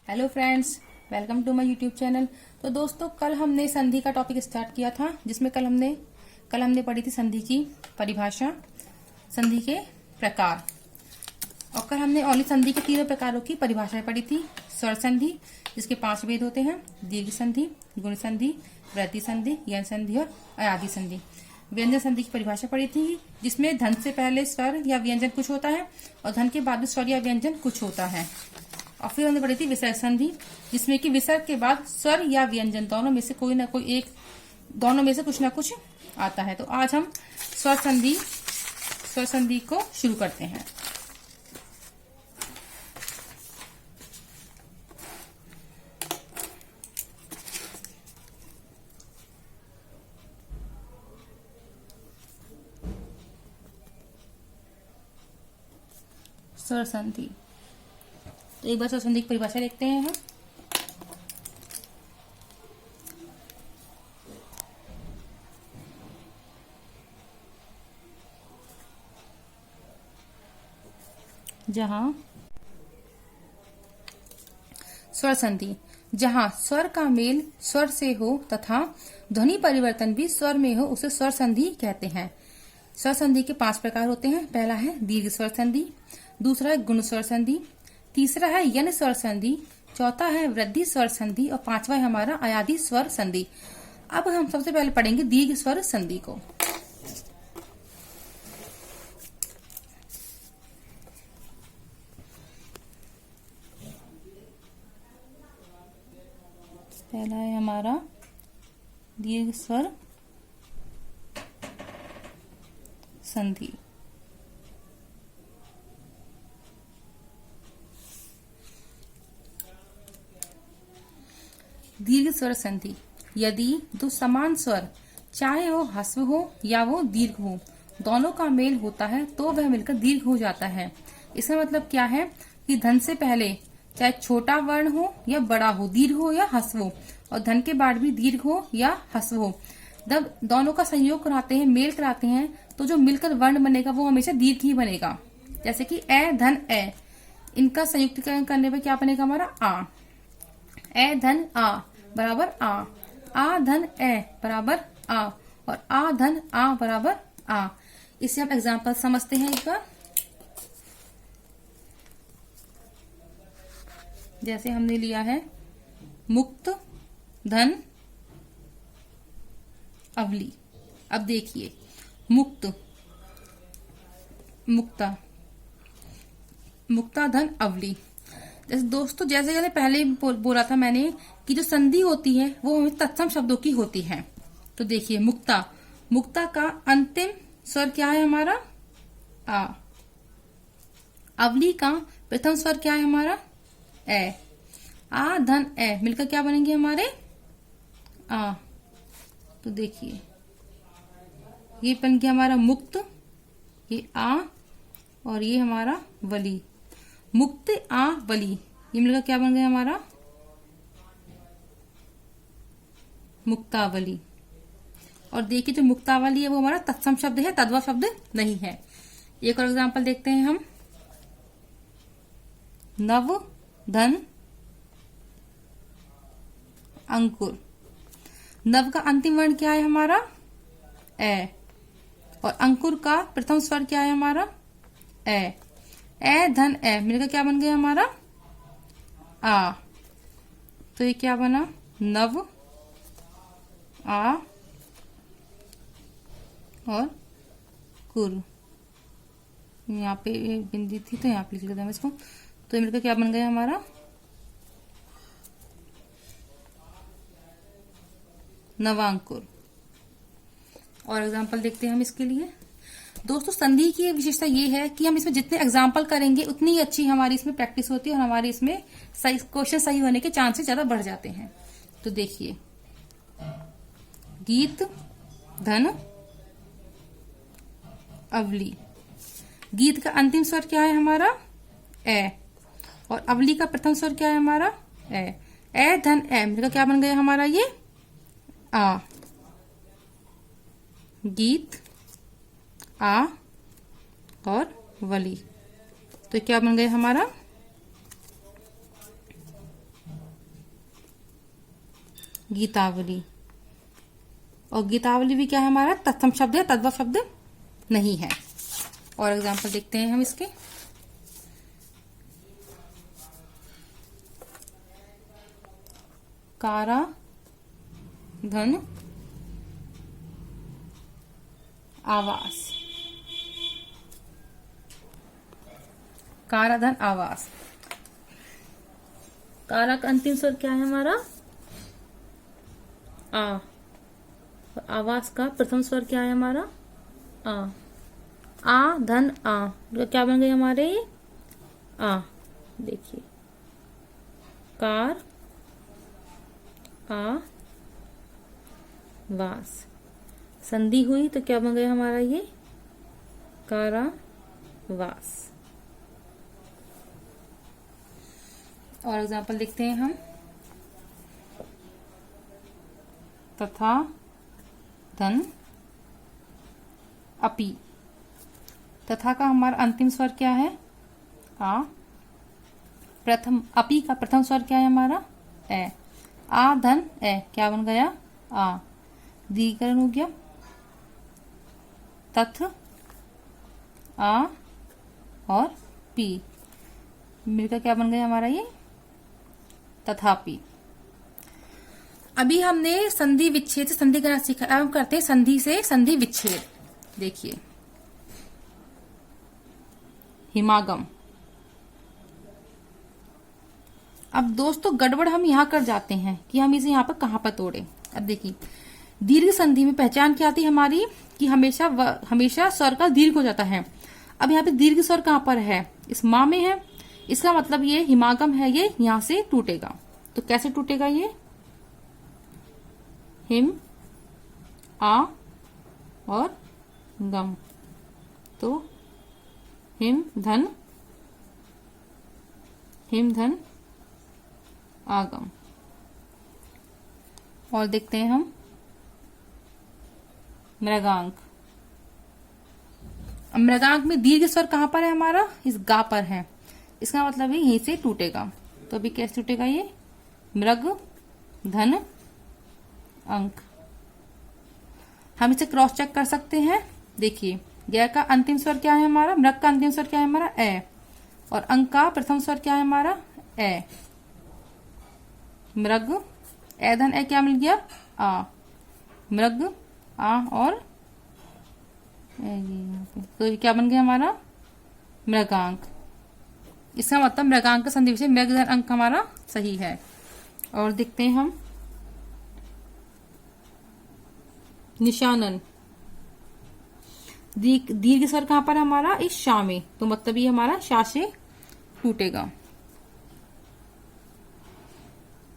Hello friends, welcome to my YouTube channel. तो दोस्तों, कल हमने संधि का टॉपिक स्टार्ट किया था, जिसमें कल हमने पढ़ी थी संधि की परिभाषा, संधि के प्रकार। और कल हमने ओनली संधि के तीनों प्रकारों की परिभाषाएं पढ़ी थी। स्वर संधि, जिसके 5 भेद होते हैं: दीर्घ संधि, गुण संधि, वृद्धि संधि, यन संधि और अयादि संधि। व्यंजन संधि की परिभाषा पढ़ी थी, जिसमें धन से पहले स्वर या व्यंजन कुछ होता है और धन के बाद स्वर या व्यंजन कुछ होता है। और फिर हमने पढ़ी थी विसर्ग संधि, जिसमें कि विसर्ग के बाद स्वर या व्यंजन दोनों में से कोई ना कोई एक, दोनों में से कुछ ना कुछ आता है। तो आज हम स्वर संधि को शुरू करते हैं। स्वर संधि, तो एक बार स्वर संधि की परिभाषा देखते हैं हम। जहां स्वर संधि, जहां स्वर का मेल स्वर से हो तथा ध्वनि परिवर्तन भी स्वर में हो, उसे स्वर संधि कहते हैं। स्वर संधि के 5 प्रकार होते हैं। पहला है दीर्घ स्वर संधि, दूसरा है गुण स्वर संधि, तीसरा है यन स्वर संधि, चौथा है वृद्धि स्वर संधि और 5वां है हमारा अयादि स्वर संधि। अब हम सबसे पहले पढ़ेंगे दीर्घ स्वर संधि को। पहला है हमारा दीर्घ स्वर संधि। दीर्घ स्वर संधि, यदि दो समान स्वर, चाहे वो ह्रस्व हो या वो दीर्घ हो, दोनों का मेल होता है तो वह मिलकर दीर्घ हो जाता है। इसका मतलब क्या है कि धन से पहले चाहे छोटा वर्ण हो या बड़ा हो, दीर्घ हो या ह्रस्व हो, और धन के बाद भी दीर्घ हो या ह्रस्व हो, जब दोनों का संयोग कराते हैं, मेल कराते हैं, तो जो मिलकर वर्ण बनेगा वो हमेशा दीर्घ ही बनेगा। जैसे कि ए धन ए, इनका संयुक्तिकरण करने पर क्या बनेगा हमारा आ। ए धन आ बराबर आ धन ए बराबर आ, और आ धन आ बराबर आ। इससे हम एग्जाम्पल समझते हैं एक बार। जैसे हमने लिया है मुक्त धन अवली। अब देखिए मुक्त, मुक्ता धन अवली। जैसे दोस्तों, जैसे पहले बोला था मैंने कि जो संधि होती है वो तत्सम शब्दों की होती है। तो देखिए मुक्ता का अंतिम स्वर क्या है हमारा आ। अवली का प्रथम स्वर क्या है हमारा ए। आ धन ए मिलकर क्या बनेंगे हमारे आ। तो देखिए ये बन गया हमारा मुक्त, ये आ, और ये हमारा वली, मुक्त आ वली। ये मिलकर क्या बन गया हमारा मुक्तावली। और देखिए जो मुक्तावली है वो हमारा तत्सम शब्द है, तद्भव शब्द नहीं है। एक और एग्जांपल देखते हैं हम। नव धन अंकुर। नव का अंतिम वर्ण क्या है हमारा ए, और अंकुर का प्रथम स्वर क्या है हमारा ए। ए धन ए मिलकर क्या बन गया हमारा आ। तो ये क्या बना नव आ और कुर। यहाँ पे बिंदी थी तो यहाँ पे लिख लेते हैं इसको। तो मिलकर क्या बन गया हमारा नवांकुर। और एग्जांपल देखते हैं हम इसके लिए। दोस्तों, संधि की विशेषता ये है कि हम इसमें जितने एग्जाम्पल करेंगे उतनी ही अच्छी हमारी इसमें प्रैक्टिस होती है और हमारे इसमें सही क्वेश्चन सही होने के चांसेस ज्यादा बढ़ जाते हैं। तो देखिए गीत धन अवली। गीत का अंतिम स्वर क्या है हमारा ए, और अवली का प्रथम स्वर क्या है हमारा ए। ए धन ए मिलकर क्या बन गया हमारा ये आ। गीत आ और वली, तो क्या बन गया हमारा गीतावली। और गीतावली भी क्या है हमारा तत्सम शब्द है, तद्भव शब्द नहीं है। और एग्जाम्पल देखते हैं हम इसके। कारा धन आवास। कारा धन आवास। कारा का अंतिम स्वर क्या है हमारा आ। और आवास का प्रथम स्वर क्या है हमारा आ धन आ। तो क्या बन गए हमारे आ। देखिए कार आ वास। संधि हुई तो क्या बन गया हमारा ये कारावास। और एग्जाम्पल देखते हैं हम। तथा धन अपि। तथा का हमारा अंतिम स्वर क्या है आ। प्रथम अपि का प्रथम स्वर क्या है हमारा ए। आ धन ए क्या बन गया आ। दीर्घकरण हो गया तथ आ और पी मिलकर क्या बन गया हमारा ये तथापि। अभी हमने संधि विच्छेद से संधि करना सीखा। अब हम करते हैं संधि से संधि विच्छेद। देखिए हिमागम। अब दोस्तों गड़बड़ हम यहाँ कर जाते हैं कि हम इसे यहाँ पर कहाँ पर तोड़े। अब देखिए दीर्घ संधि में पहचान क्या आती है हमारी कि हमेशा स्वर का दीर्घ हो जाता है। अब यहाँ पे दीर्घ स्वर कहाँ पर है इस माँ में है। इसका मतलब ये हिमागम है, ये यहाँ से टूटेगा। तो कैसे टूटेगा ये हिम आ और गम। तो हिम धन आगम। और देखते हैं हम मृगांक। मृगांक में दीर्घ स्वर कहां पर है हमारा इस गा पर है। इसका मतलब है यहीं से टूटेगा। तो अभी कैसे टूटेगा ये मृग धन अंक। हम इसे क्रॉस चेक कर सकते हैं। देखिए ग का अंतिम स्वर क्या है हमारा, मृग का अंतिम स्वर क्या है हमारा ए। और अंक का प्रथम स्वर क्या है हमारा ए। मृग ए धन ए क्या मिल गया आ। मृग आ और तो ये क्या बन गया हमारा मृगांक। इसका मतलब मृगांक का संधि विच्छेद मृग धन अंक हमारा सही है। और देखते हैं हम निशानन। दीर्घ स्वर कहां पर हमारा इस शा में। तो मतलब ये हमारा शा से टूटेगा।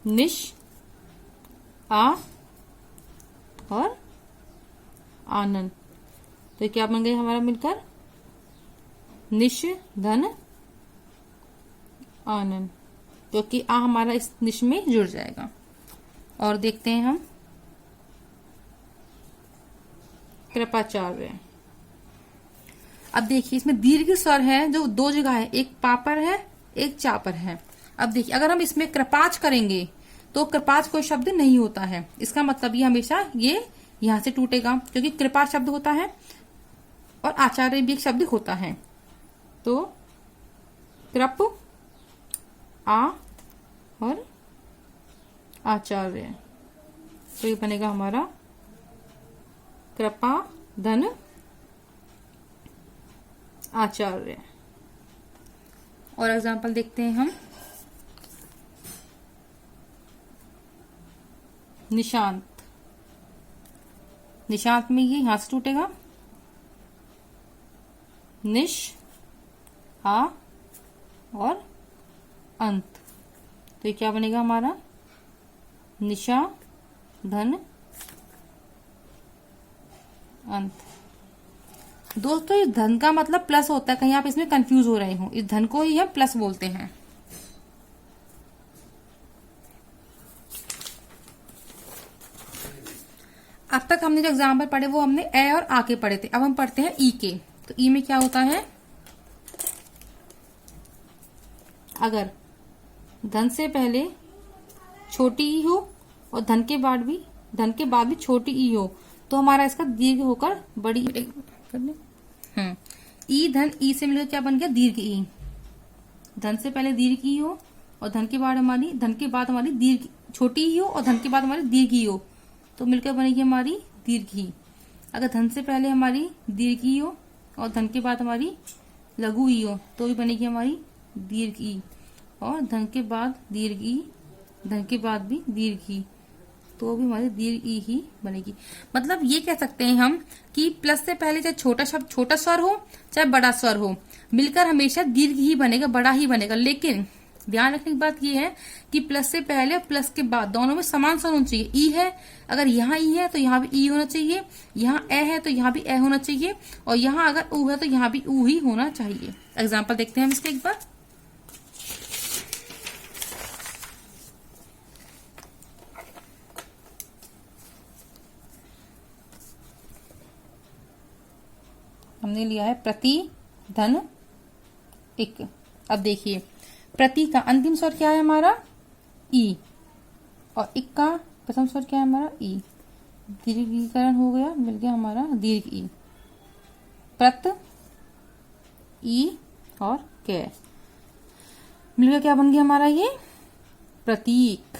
निश आ और आनंद। तो ये क्या बन गया हमारा मिलकर निश धन आनंद। क्योंकि आ हमारा इस निश में जुड़ जाएगा। और देखते हैं हम कृपाचार्य। अब देखिए इसमें दीर्घ स्वर है जो दो जगह है, एक पा पर है एक चा पर है। अब देखिए अगर हम इसमें कृपाच करेंगे तो कृपाच कोई शब्द नहीं होता है। इसका मतलब ये हमेशा ये यहां से टूटेगा क्योंकि कृपाच शब्द होता है और आचार्य भी एक शब्द होता है। तो कृप आ और आचार्य। तो ये बनेगा हमारा कृपा धन आचार्य। और एग्जाम्पल देखते हैं हम निशांत। निशांत में ये यहां से टूटेगा निश आ और अंत। तो ये क्या बनेगा हमारा निशा धन अंत। दोस्तों इस धन का मतलब प्लस होता है, कहीं आप इसमें कंफ्यूज हो रहे हो। इस धन को ही हम प्लस बोलते हैं। अब तक हमने जो एग्जाम्पल पढ़े वो हमने ए और आ के पढ़े थे। अब हम पढ़ते हैं ई के। तो ई में क्या होता है अगर धन से पहले छोटी ई हो और धन के बाद भी छोटी ई हो तो हमारा इसका दीर्घ होकर बड़ी करने। ई धन ई से मिलकर क्या बन गया, दीर्घ ई। धन से पहले दीर्घ ई हो और धन के बाद हमारी दीर्घ छोटी ई हो और धन के बाद हमारी दीर्घ ई हो तो मिलकर बनेगी हमारी दीर्घ ई। अगर धन से पहले हमारी दीर्घ ई हो और धन के बाद हमारी लघु ई हो तो भी बनेगी हमारी दीर्घ ई। और धन के बाद दीर्घ ई, धन के बाद भी दीर्घ ई तो भी हमारी दीर्घ ई ही बनेगी। मतलब ये कह सकते हैं हम कि प्लस से पहले चाहे छोटा स्वर हो चाहे बड़ा स्वर हो, मिलकर हमेशा दीर्घ ही बनेगा, बड़ा ही बनेगा। लेकिन ध्यान रखने की बात यह है कि प्लस से पहले और प्लस के बाद दोनों में समान स्वर होना चाहिए। ई है, अगर यहाँ ई है तो यहाँ भी ई होना चाहिए, यहाँ ए है तो यहाँ भी ए होना चाहिए, और यहाँ अगर ऊ है तो यहाँ भी ऊ ही होना चाहिए। एग्जाम्पल देखते हैं हम इसके एक बार। हमने लिया है प्रति धन इक। अब देखिए प्रति का अंतिम स्वर क्या है हमारा, ई, और इक का प्रथम स्वर क्या है हमारा, ई। दीर्घीकरण हो गया, मिल गया हमारा दीर्घ ई। प्रत, ई और कै मिलकर क्या बन गया हमारा ये प्रतीक।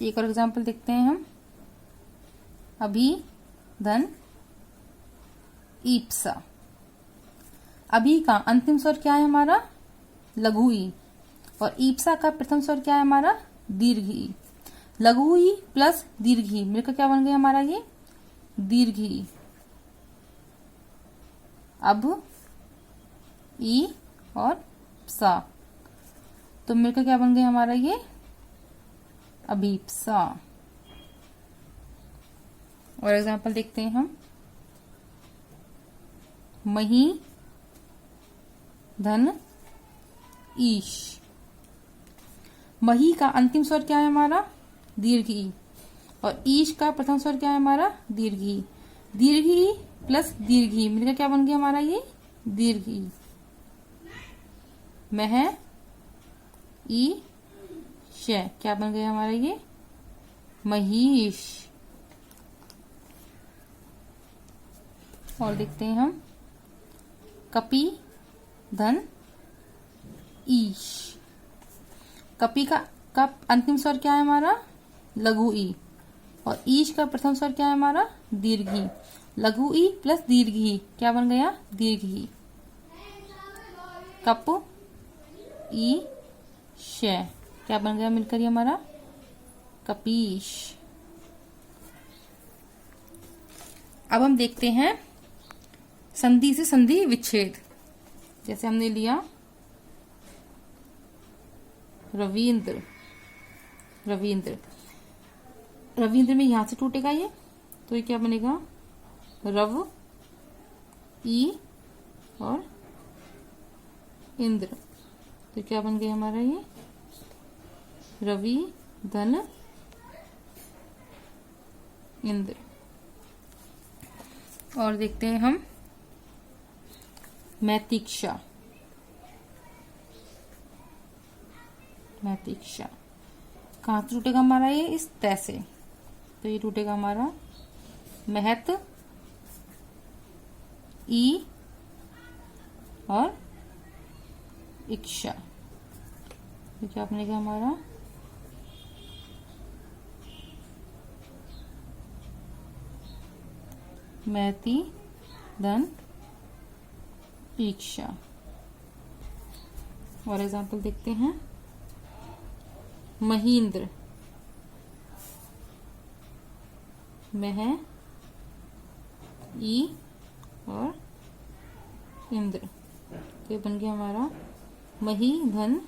एक और एग्जाम्पल देखते हैं हम। अभी धन ईप्सा। अभी का अंतिम स्वर क्या है हमारा, लघु ई, और ईप्सा का प्रथम स्वर क्या है हमारा, दीर्घ ई। लघु ई प्लस दीर्घ ई मिलकर क्या बन गया हमारा ये दीर्घ ई। अब ई और सा तो मिलकर क्या बन गया हमारा ये अभीप्सा। और एग्जाम्पल देखते हैं हम। मही धन ईश। मही का अंतिम स्वर क्या है हमारा, दीर्घ ई, और ईश का प्रथम स्वर क्या है हमारा, दीर्घ ई। दीर्घ ई प्लस दीर्घ ई मिलकर क्या बन गया हमारा ये दीर्घ ई। मह ई श क्या बन गया हमारा ये महिष। और देखते हैं हम। कपि धन ईश। कपि का अंतिम स्वर क्या है हमारा, लघु ई, और ईश का प्रथम स्वर क्या है हमारा, दीर्घ ई। लघु ई प्लस दीर्घ ई क्या बन गया दीर्घ ई। कप ई श क्या बन गया मिलकर ये हमारा कपीश। अब हम देखते हैं संधि से संधि विच्छेद। जैसे हमने लिया रविंद्र। रविंद्र में यहां से टूटेगा ये तो ये क्या बनेगा रव ई और इंद्र तो क्या बन गया हमारा ये रवि धन इंद्र। और देखते हैं हम मैतीक्षा। मैतीक्षा कहाँ से टूटेगा हमारा ये इस तय से तो ये टूटेगा हमारा महत ई और इच्छा। तो क्या बनेगा हमारा मैती धन इच्छा। और एग्जाम्पल देखते हैं महींद्र। मह ई और इंद्र तो ये बन गया हमारा मही धन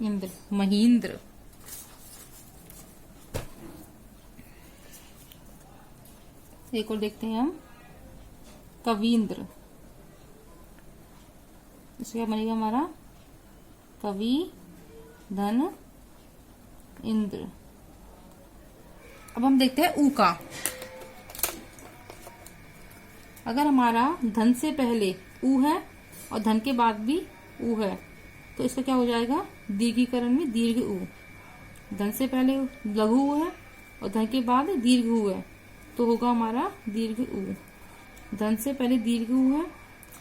इंद्र महींद्र। एक और देखते हैं हम कवींद्र। इसका बनेगा हमारा कवि धन इंद्र। अब हम देखते हैं ऊ का। अगर हमारा धन से पहले ऊ है और धन के बाद भी ऊ है, तो इसका क्या हो जाएगा, दीर्घीकरण में दीर्घ ऊ। धन से पहले लघु ऊ है और धन के बाद दीर्घ ऊ है, तो होगा हमारा दीर्घ ऊ। धन से पहले दीर्घ ऊ है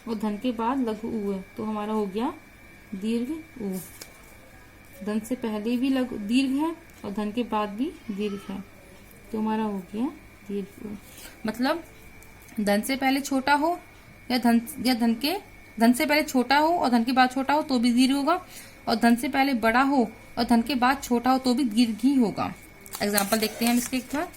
और धन के बाद लघु ऊ है, तो हमारा हो गया दीर्घ ऊ। धन से पहले भी दीर्घ है और धन के बाद भी दीर्घ है, तो हमारा हो गया दीर्घ ऊ। मतलब धन से पहले छोटा हो या धन से पहले छोटा हो और धन के बाद छोटा हो तो भी दीर्घ होगा, और धन से पहले बड़ा हो और धन के बाद छोटा हो तो भी दीर्घ ही होगा। एग्जाम्पल देखते हैं हम इसके एक बार।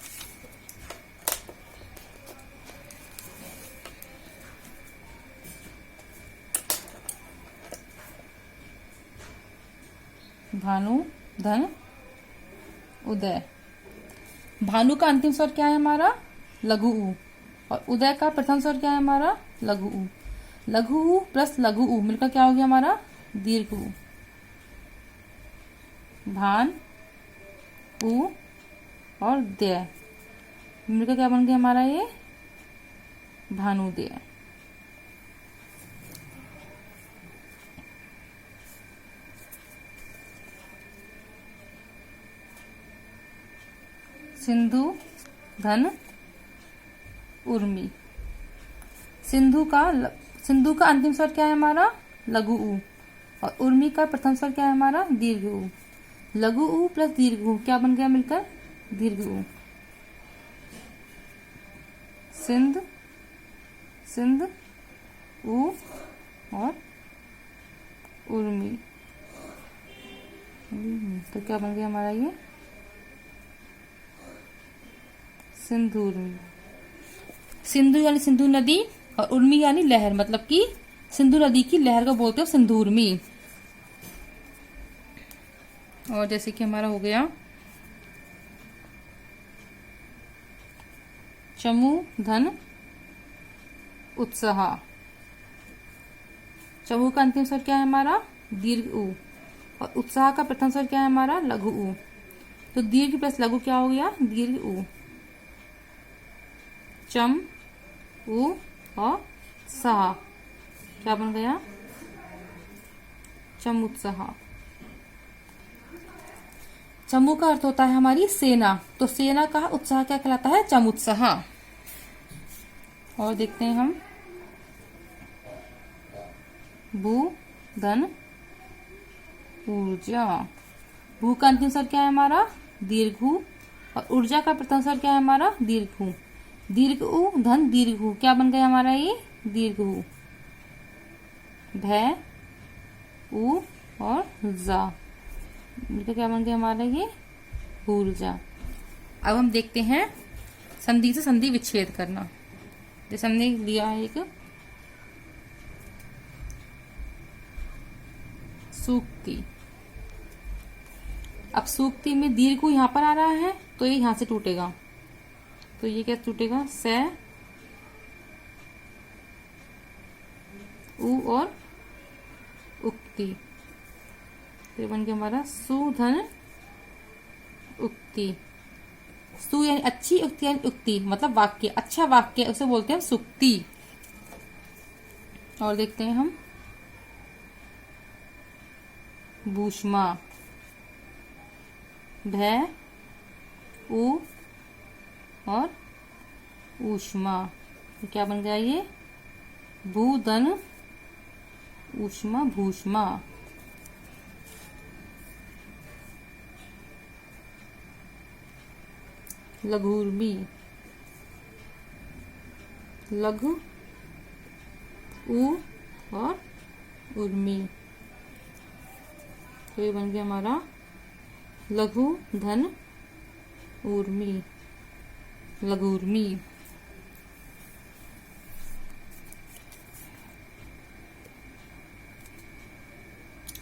भानु, धन, उदय। भानु का अंतिम स्वर क्या है हमारा, लघु ऊ, और उदय का प्रथम स्वर क्या है हमारा, लघु ऊ। लघु ऊ प्लस लघु ऊ मिलकर क्या हो गया हमारा, दीर्घ ऊ। भान, ऊ और दय मिलकर क्या बन गया हमारा, ये भानुदय। सिंधु, धन, उर्मी। सिंधु का अंतिम स्वर क्या है हमारा, लघु ऊ, और उर्मी का प्रथम स्वर क्या है हमारा, दीर्घ ऊ। लघु ऊ प्लस दीर्घ ऊ क्या बन गया मिलकर, दीर्घ ऊ। सिंध, सिंध, ऊ और उर्मी, तो क्या बन गया हमारा ये सिंधु उर्मी। सिंधु यानी सिंधु नदी और उर्मी यानी लहर, मतलब कि सिंधु नदी की लहर को बोलते हो सिंधु उर्मी। और जैसे कि हमारा हो गया चमू, धन, उत्साह। चमू का अंतिम स्वर क्या है हमारा, दीर्घ ऊ, और उत्साह का प्रथम स्वर क्या है हमारा, लघु ऊ, तो दीर्घ प्लस लघु क्या हो गया, दीर्घ ऊ। चम, ऊ और सहा क्या बन गया, चमुत्साह। चमू का अर्थ होता है हमारी सेना, तो सेना का उत्साह क्या कहलाता है, चमुत्साह। और देखते हैं हम भू, धन, ऊर्जा। भू का अंतिम स्वर क्या है हमारा, दीर्घ ऊ, और ऊर्जा का प्रथम स्वर क्या है हमारा, दीर्घ ऊ। दीर्घ ऊ, धन, दीर्घ ऊ क्या बन गया हमारा, ये दीर्घ ऊ। भय, ऊ और जा मिलकर क्या बन गया हमारा, ये ऊर्जा। अब हम देखते हैं संधि से संधि विच्छेद करना। जैसे हमने लिया है एक सूक्ति। अब सूक्ति में दीर्घ यहाँ पर आ रहा है तो ये यहां से टूटेगा, तो ये क्या टूटेगा, से, उ और उक्ति, तो ये बन गया हमारा सुधन उक्ति। सु यानी अच्छी, उक्ति यानी उक्ति, मतलब वाक्य, अच्छा वाक्य उसे बोलते हैं सुक्ति। और देखते हैं हम भूष्मा, भय, उ और ऊष्मा, तो क्या बन गया ये भूधन ऊष्मा भूष्मा। लघुर्मी, लघु, उ और उर्मी, तो ये बन गया हमारा लघु धन उर्मी, लघुर्मी।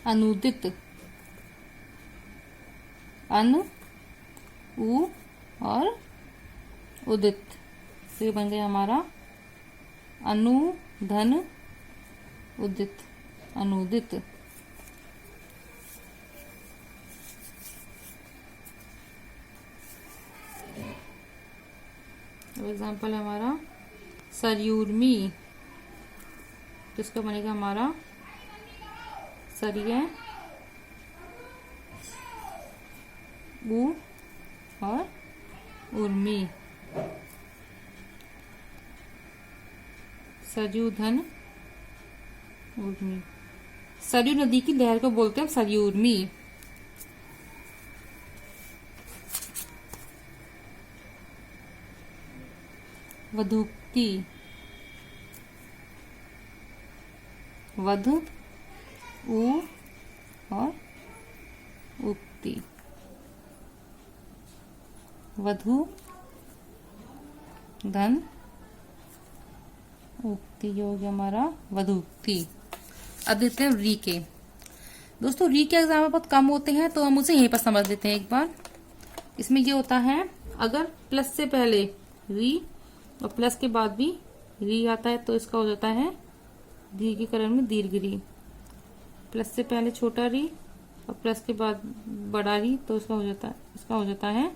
अनुदित, अन, उ और उदित, तो ये बन गया हमारा अनु धन उदित, अनुदित। एग्जाम्पल है हमारा सरयूर्मी, तो इसका बनेगा हमारा सरिये उ और उर्मी। सरयू धन उर्मी। सरयू नदी की लहर को बोलते हैं सरयू उर्मी। वधूक्ति। वधु उ और उक्ति। वधु धन उक्ति योग हमारा वधूक्ति। अब देखते हैं री के। दोस्तों री के एग्जाम में बहुत कम होते हैं तो हम उसे यहीं पर समझ लेते हैं एक बार। इसमें ये होता है, अगर प्लस से पहले री और प्लस के बाद भी री आता है तो इसका हो जाता है दीर्घीकरण में दीर्घ री। प्लस से पहले छोटा री और प्लस के बाद बड़ा री तो इसका हो जाता है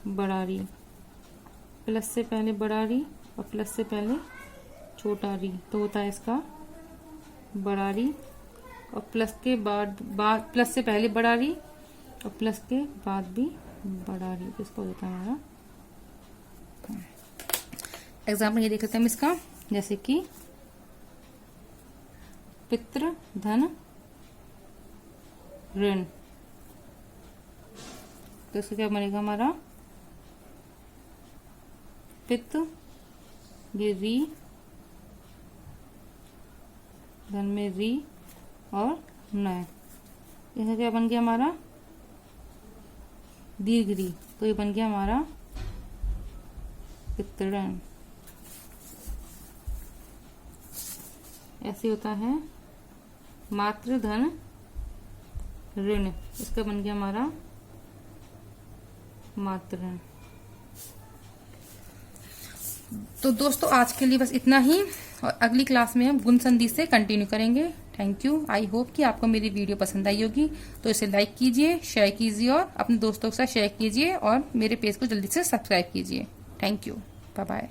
बड़ा री। प्लस से पहले बड़ा री और प्लस से पहले छोटा री तो होता है इसका बड़ा री। और प्लस के बाद प्लस से पहले बड़ा री और प्लस के बाद भी बड़ा री तो इसका हो जाता है हमारा। एग्जाम्पल ये देख लेते हैं हम इसका, जैसे कि पितृ धन ऋण। तो इसका क्या बनेगा हमारा पित, ये री, धन में री और न। इसका क्या बन गया हमारा दीर्घ री तो ये बन गया हमारा पितृण। ऐसे होता है मातृ धन ऋण। इसका बन गया हमारा मातृण। तो दोस्तों आज के लिए बस इतना ही, और अगली क्लास में हम गुण संधि से कंटिन्यू करेंगे। Thank you. आई होप कि आपको मेरी वीडियो पसंद आई होगी, तो इसे लाइक कीजिए, शेयर कीजिए और अपने दोस्तों के साथ शेयर कीजिए और मेरे पेज को जल्दी से सब्सक्राइब कीजिए। Thank you. Bye bye.